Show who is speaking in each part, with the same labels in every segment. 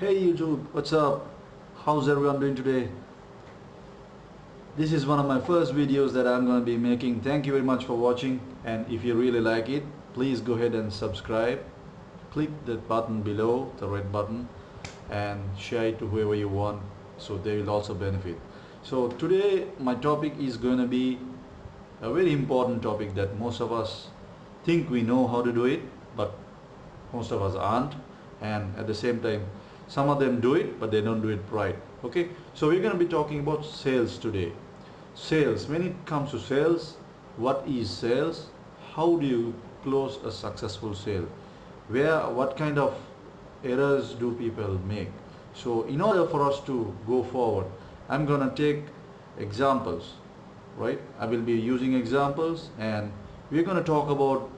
Speaker 1: Hey YouTube, what's up? How's everyone doing today? This is one of my first videos that I'm going to be making. Thank you very much for watching, and if you really like it, please go ahead and subscribe. Click the button below, the red button, and share it to whoever you want so they will also benefit. So today my topic is going to be a very important topic that most of us think we know how to do it, but most of us aren't, and at the same time some of them do it but they don't do it right. Okay, so we're going to be talking about sales today. Sales, when it comes to sales, what is sales, how do you close a successful sale, what kind of errors do people make. So in order for us to go forward, I'm going to take examples, right? I will be using examples, and we're going to talk about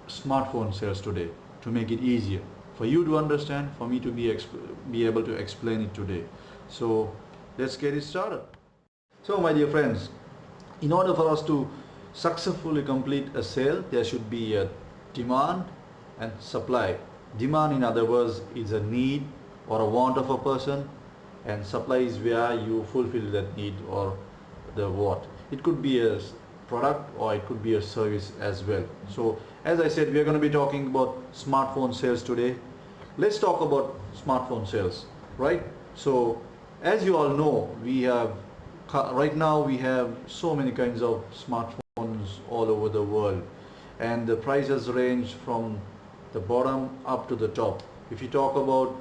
Speaker 1: smartphone sales today to make it easier for you to understand, for me to be able to explain it today. So let's get it started. So my dear friends, in order for us to successfully complete a sale, there should be a demand and supply. Demand, in other words, is a need or a want of a person, and supply is where you fulfill that need or the what. It could be a product or it could be a service as well. So as I said, we are going to be talking about smartphone sales today. Let's talk about smartphone sales, right? So as you all know, right now we have so many kinds of smartphones all over the world, and the prices range from the bottom up to the top. If you talk about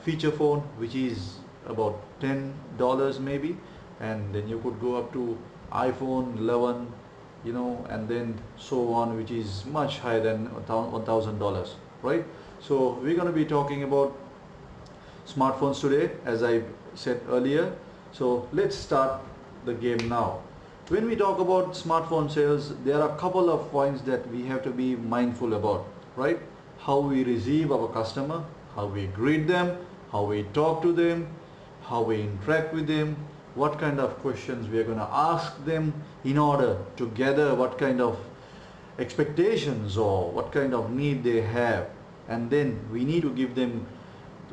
Speaker 1: feature phone, which is about $10 maybe, and then you could go up to iPhone 11, and then so on, which is much higher than $1,000, right? So we're going to be talking about smartphones today, as I said earlier. So let's start the game now. When we talk about smartphone sales, there are a couple of points that we have to be mindful about, right? How we receive our customer, how we greet them, how we talk to them, how we interact with them, what kind of questions we are going to ask them in order to gather what kind of expectations or what kind of need they have, and then we need to give them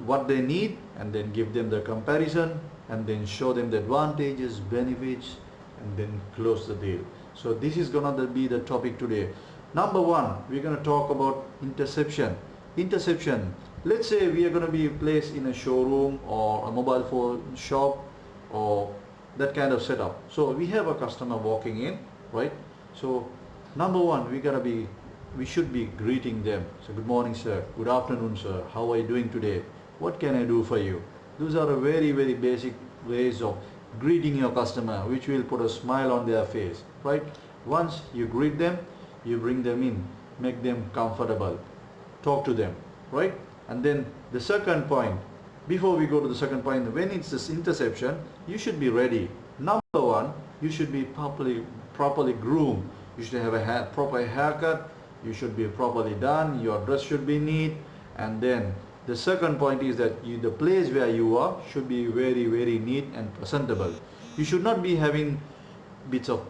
Speaker 1: what they need and then give them the comparison and then show them the advantages, benefits, and then close the deal. So this is gonna be the topic today. Number one, we're gonna talk about interception. Interception. Let's say we are gonna be placed in a showroom or a mobile phone shop or that kind of setup. So we have a customer walking in, right? So number one, we should be greeting them. So good morning, sir. Good afternoon, sir. How are you doing today? What can I do for you? Those are a very, very basic ways of greeting your customer, which will put a smile on their face, right? Once you greet them, you bring them in, make them comfortable, talk to them, right? And then the second point, before we go to the second point, when it's this interception, you should be ready. Number one, you should be properly groomed. You should have a proper haircut. You should be properly done. Your dress should be neat. And then the second point is that the place where you are should be very, very neat and presentable. You should not be having bits of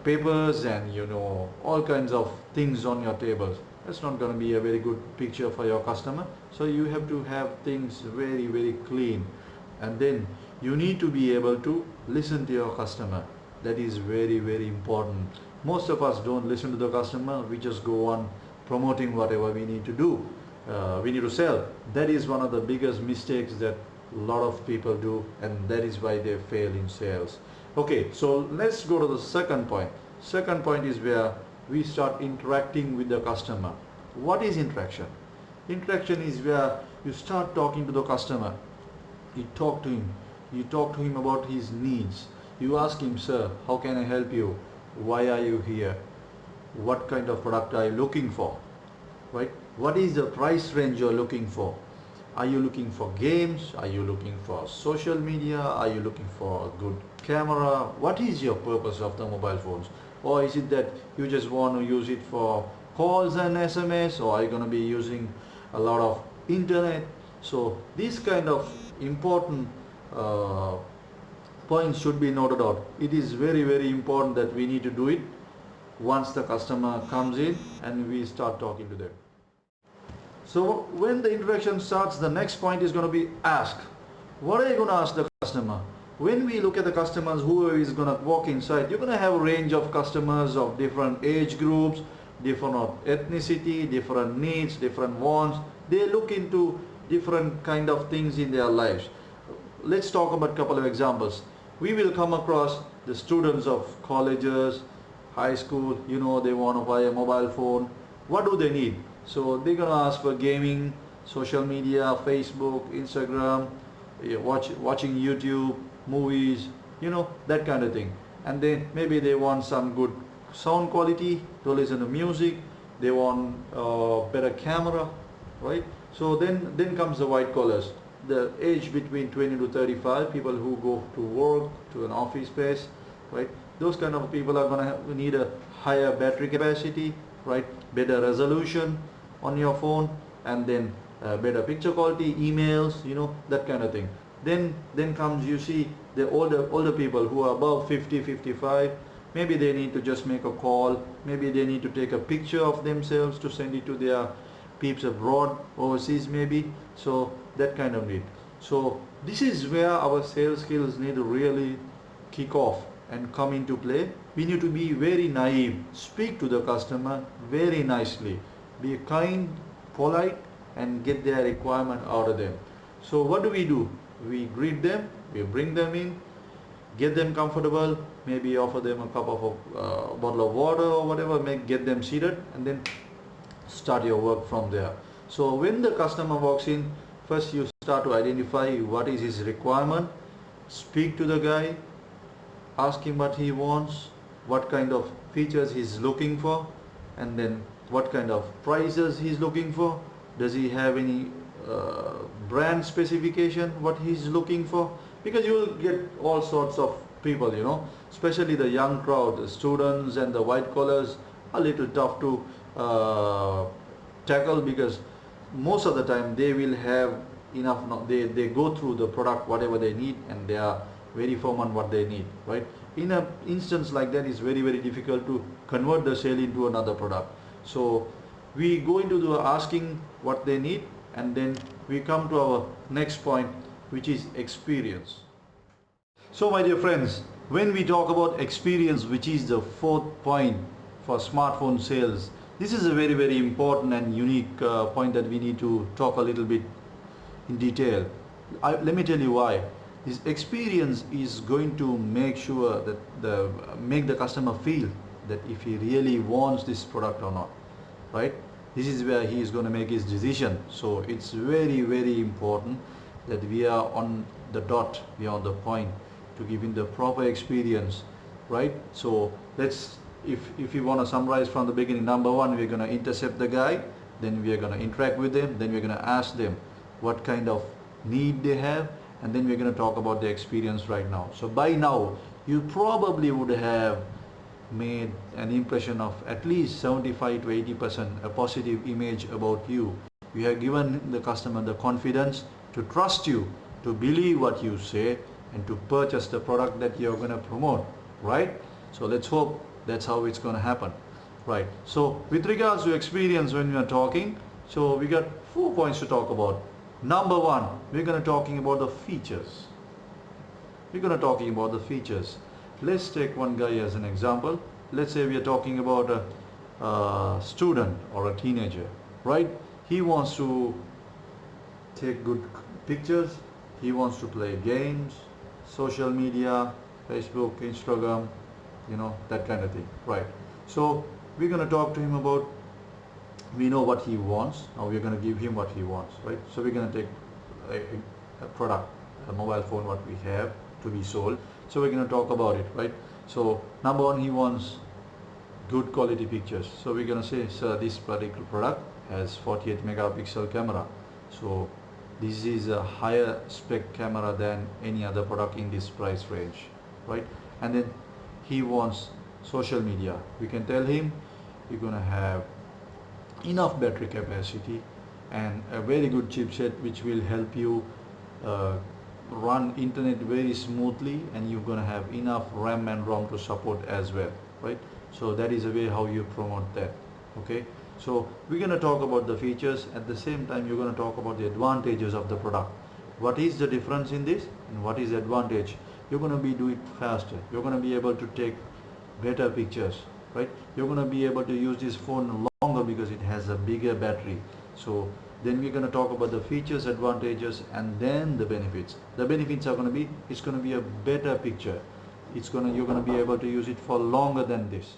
Speaker 1: papers and all kinds of things on your tables. That's not going to be a very good picture for your customer. So you have to have things very, very clean, and then you need to be able to listen to your customer. That is very, very important. Most of us don't listen to the customer. We just go on promoting whatever we need to do. We need to sell. That is one of the biggest mistakes that a lot of people do, and that is why they fail in sales. Okay, so let's go to the second point. Second point is where we start interacting with the customer. What is interaction? Interaction is where you start talking to the customer. You talk to him. You talk to him about his needs. You ask him, sir, how can I help you? Why are you here? What kind of product are you looking for? Right? What is the price range you're looking for? Are you looking for games? Are you looking for social media? Are you looking for a good camera? What is your purpose of the mobile phones? Or is it that you just want to use it for calls and SMS, or are you going to be using a lot of internet? So these kind of important points should be noted out. It is very, very important that we need to do it once the customer comes in and we start talking to them. So when the introduction starts, the next point is going to be ask. What are you going to ask the customer? When we look at the customers, whoever is going to walk inside, you're going to have a range of customers of different age groups, different ethnicity, different needs, different wants. They look into different kind of things in their lives. Let's talk about a couple of examples. We will come across the students of colleges, high school, they want to buy a mobile phone. What do they need? So they're going to ask for gaming, social media, Facebook, Instagram, watching YouTube, movies, that kind of thing. And then maybe they want some good sound quality to listen to music. They want better camera, right? So then comes the white collars, the age between 20 to 35, people who go to work, to an office space, right? Those kind of people are going to need a higher battery capacity, right? Better resolution on your phone, and then better picture quality, emails, that kind of thing. Then comes, you see, the older people who are above 50, 55. Maybe they need to just make a call. Maybe they need to take a picture of themselves to send it to their peeps abroad, overseas maybe. So that kind of need. So this is where our sales skills need to really kick off and come into play. We need to be very naive, speak to the customer very nicely, be kind, polite, and get their requirement out of them. So what do? We greet them, we bring them in, get them comfortable, maybe offer them a cup of bottle of water or whatever, get them seated, and then start your work from there. So when the customer walks in, first you start to identify what is his requirement, speak to the guy, ask him what he wants, what kind of features he's looking for, and then what kind of prices he's looking for. Does he have any brand specification, what he's looking for? Because you will get all sorts of people, especially the young crowd, the students and the white collars are a little tough to tackle, because most of the time they will have enough, they go through the product, whatever they need, and they are very firm on what they need, right? In an instance like that, it's very, very difficult to convert the sale into another product. So we go into the asking what they need, and then we come to our next point, which is experience. So my dear friends, when we talk about experience, which is the fourth point for smartphone sales, this is a very, very important and unique point that we need to talk a little bit in detail. Let me tell you why. This experience is going to make sure that make the customer feel that if he really wants this product or not, right? This is where he is going to make his decision. So it's very, very important that we are on the dot, we are on the point to give him the proper experience, right? So if you want to summarize from the beginning, number one, we're going to intercept the guy, then we are going to interact with them, then we're going to ask them what kind of need they have, and then we're going to talk about the experience right now. So by now, you probably would have made an impression of at least 75 to 80% a positive image about you. You have given the customer the confidence to trust you, to believe what you say, and to purchase the product that you're going to promote, right? So let's hope that's how it's going to happen, right? So with regards to experience, when we are talking, so we got 4 points to talk about. Number one, we're going to talking about the features. We're going to talking about the features. Let's take one guy as an example. Let's say we are talking about a student or a teenager, right? He wants to take good pictures. He wants to play games, social media, Facebook, Instagram, that kind of thing, right? So we're going to talk to him about, we know what he wants. Now we're going to give him what he wants, right? So we're going to take a product, a mobile phone, what we have to be sold. So we're going to talk about it, right? So number one, he wants good quality pictures. So we're going to say, sir, this particular product has 48 megapixel camera. So this is a higher spec camera than any other product in this price range, right? And then he wants social media. We can tell him you're going to have enough battery capacity and a very good chipset which will help you run internet very smoothly, and you're going to have enough RAM and ROM to support as well, right? So that is a way how you promote that, okay? So we're going to talk about the features. At the same time, you're going to talk about the advantages of the product. What is the difference in this and what is the advantage? You're going to be do it faster. You're going to be able to take better pictures, right? You're going to be able to use this phone longer because it has a bigger battery. So then we're going to talk about the features, advantages, and then the benefits. The benefits are going to be, it's going to be a better picture. You're going to be able to use it for longer than this.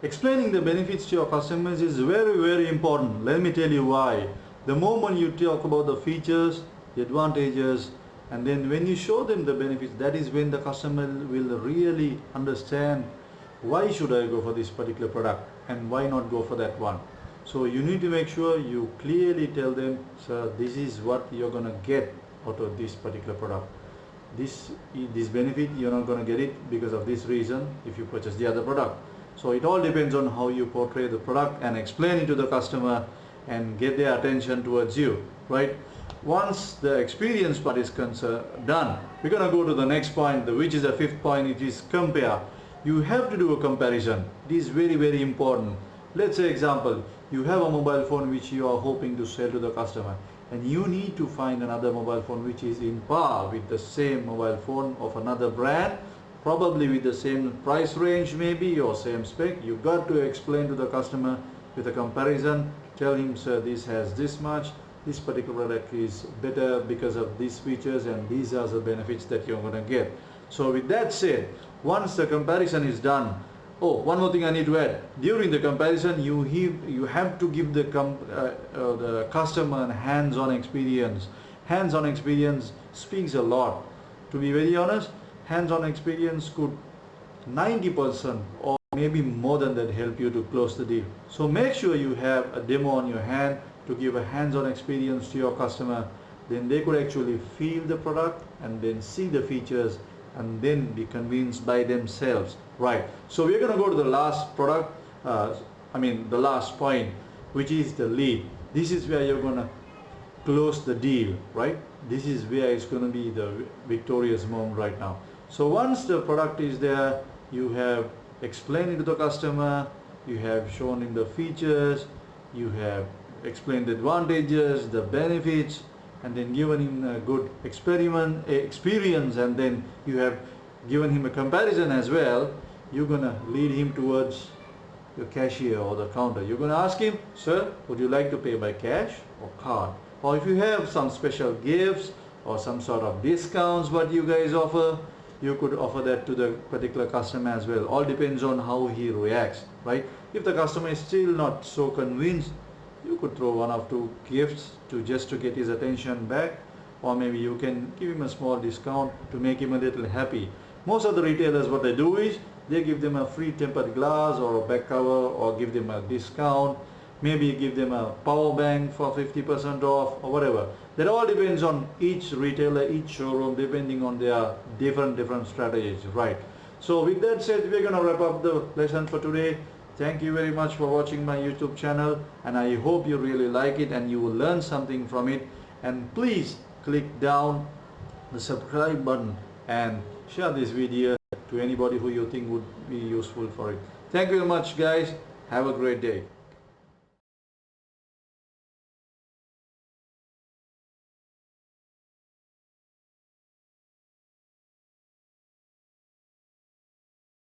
Speaker 1: Explaining the benefits to your customers is very, very important. Let me tell you why. The moment you talk about the features, the advantages, and then when you show them the benefits, that is when the customer will really understand why should I go for this particular product and why not go for that one. So you need to make sure you clearly tell them, sir, this is what you're going to get out of this particular product. This benefit, you're not going to get it because of this reason if you purchase the other product. So it all depends on how you portray the product and explain it to the customer and get their attention towards you, right? Once the experience part is done, we're going to go to the next point, which is the fifth point. It is compare. You have to do a comparison. It is very, very important. Let's say example, you have a mobile phone which you are hoping to sell to the customer, and you need to find another mobile phone which is in par with the same mobile phone of another brand, probably with the same price range maybe or same spec. You've got to explain to the customer with a comparison. Tell him, sir, this has this much, this particular product is better because of these features, and these are the benefits that you're going to get. So with that said, once the comparison is done, oh, one more thing I need to add. During the comparison, you have to give the customer a hands-on experience. Hands-on experience speaks a lot. To be very honest, hands-on experience could 90% or maybe more than that help you to close the deal. So make sure you have a demo on your hand to give a hands-on experience to your customer. Then they could actually feel the product and then see the features and then be convinced by themselves. Right. So we're going to go to the last product, the last point, which is the lead. This is where you're going to close the deal, right? This is where it's going to be the victorious moment right now. So once the product is there, you have explained it to the customer, you have shown him the features, you have explained the advantages, the benefits, and then given him a good experience, and then you have given him a comparison as well. You're going to lead him towards your cashier or the counter. You're going to ask him, sir, would you like to pay by cash or card? Or if you have some special gifts or some sort of discounts what you guys offer, you could offer that to the particular customer as well. All depends on how he reacts, right? If the customer is still not so convinced, you could throw one or two gifts just to get his attention back, or maybe you can give him a small discount to make him a little happy. Most of the retailers, what they do is they give them a free tempered glass or a back cover, or give them a discount, maybe give them a power bank for 50% off or whatever. That all depends on each retailer, each showroom, depending on their different strategies, right? So with that said, we're going to wrap up the lesson for today. Thank you very much for watching my YouTube channel, and I hope you really like it and you will learn something from it. And please click down the subscribe button and share this video to anybody who you think would be useful for it. Thank you very much, guys. Have a great day.